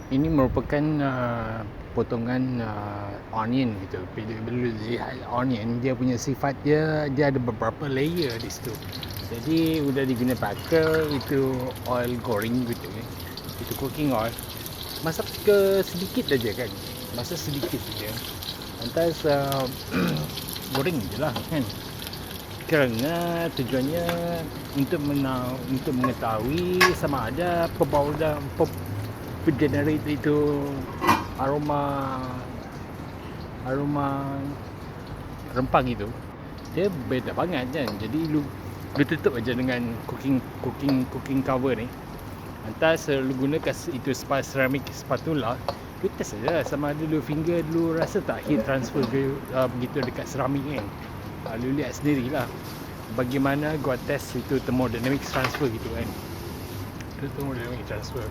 Ini merupakan potongan onion gitu. Bila lihat onion, dia punya sifat dia ada beberapa layer di situ. Jadi udah diguna pakai itu oil goreng gitu kan. Itu cooking oil. Masak ke sedikit aja kan. Masak sedikit saja. Lantas goreng je lah kan. Kerana tujuannya untuk mengetahui sama ada generate itu aroma rempah gitu. Dia beda banget kan. Jadi lu tutup aja dengan cooking cover ni. Lantas lu guna itu ceramic spatula. Lu test saja sama ada lu finger lu rasa tak heat transfer begitu dekat ceramik kan. Lu lihat sendirilah bagaimana gua test itu thermodynamic transfer gitu kan. Itu thermodynamic transfer.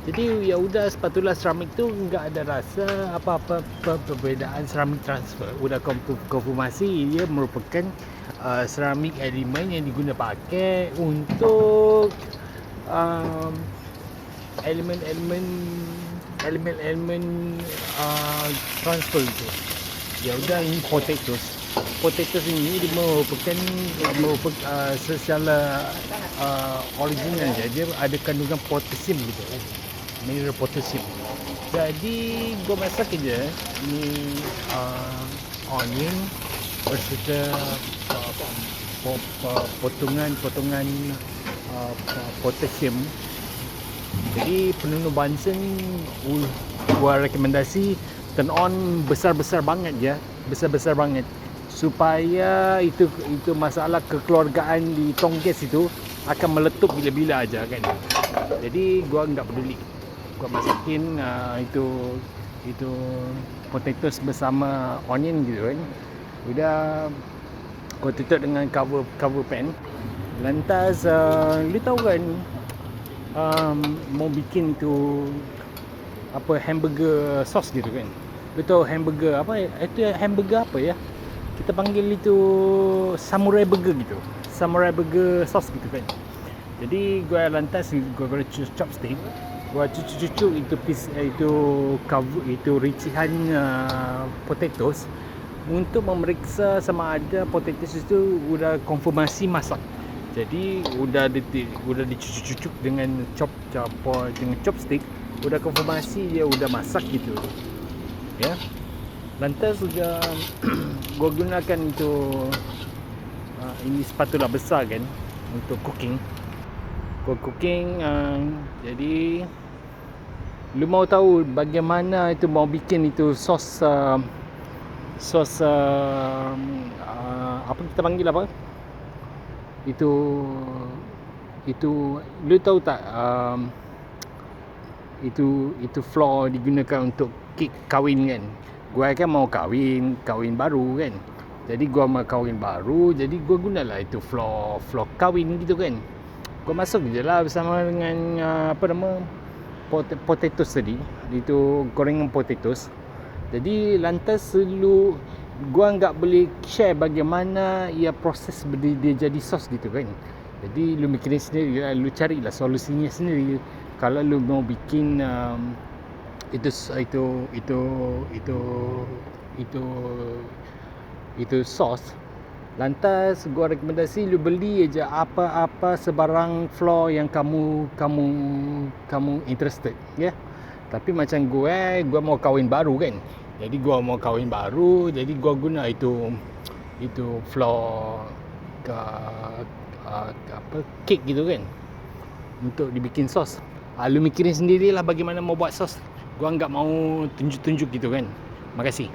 Jadi ya udah, spatula ceramik tu enggak ada rasa apa-apa perbezaan ceramik transfer. Udah konfirmasi dia merupakan ceramik elemen yang diguna pakai untuk elemen transfer itu. Ya udah, ini potatoes ini dia merupakan secara original dia ada kandungan potasium gitu, mineral potasium. Jadi gua masak je ni onion berserta potongan potasium. Jadi penuh Bunsen gua rekomendasi turn on besar-besar banget je, besar-besar banget, supaya itu masalah kekeluargaan di tong gas itu akan meletup bila-bila aja kan. Jadi gua enggak peduli, gua masakin itu potatoes bersama onion gitu kan. Udah gua tutup dengan cover pan. Lantas lu tahu kan mau bikin itu apa, hamburger sauce gitu kan. Lu tahu hamburger apa itu, hamburger apa ya, kita panggil itu samurai burger gitu, samurai burger sauce gitu kan. Jadi gua lantas gua guna chopstick, gua cucuk itu piece itu cover itu ricihan potatoes untuk memeriksa sama ada potatoes itu udah konfirmasi masak. Jadi udah dicucuk dengan dengan chopstick, udah konfirmasi dia udah masak gitu ya. Lantas juga gua gunakan itu ini spatula besar kan untuk cooking. Jadi lu mau tahu bagaimana itu mau bikin itu sos apa kita panggil apa itu lu tahu tak itu flour digunakan untuk kek kahwin kan. Gua kan mau kahwin baru kan. Jadi gua mau kahwin baru, jadi gua gunalah itu flour kahwin gitu kan. Gua masuk je lah bersama dengan apa nama potatoes tadi, itu gorengan potatoes. Jadi lantas gua enggak boleh share bagaimana ia proses dia jadi sos gitu kan. Jadi lu mikirin sendiri lah, lu carilah solusinya sendiri. Kalau lu mau bikin itu sos, lantas gua rekomendasi lu beli aja apa sebarang flour yang kamu interested ya. Tapi macam gua mau kahwin baru kan. Jadi gua mau kahwin baru, jadi gua guna itu flour apa kek gitu kan untuk dibikin sos. Lu mikirin sendirilah bagaimana mau buat sos. Gua enggak mau tunjuk-tunjuk gitu kan. Makasih.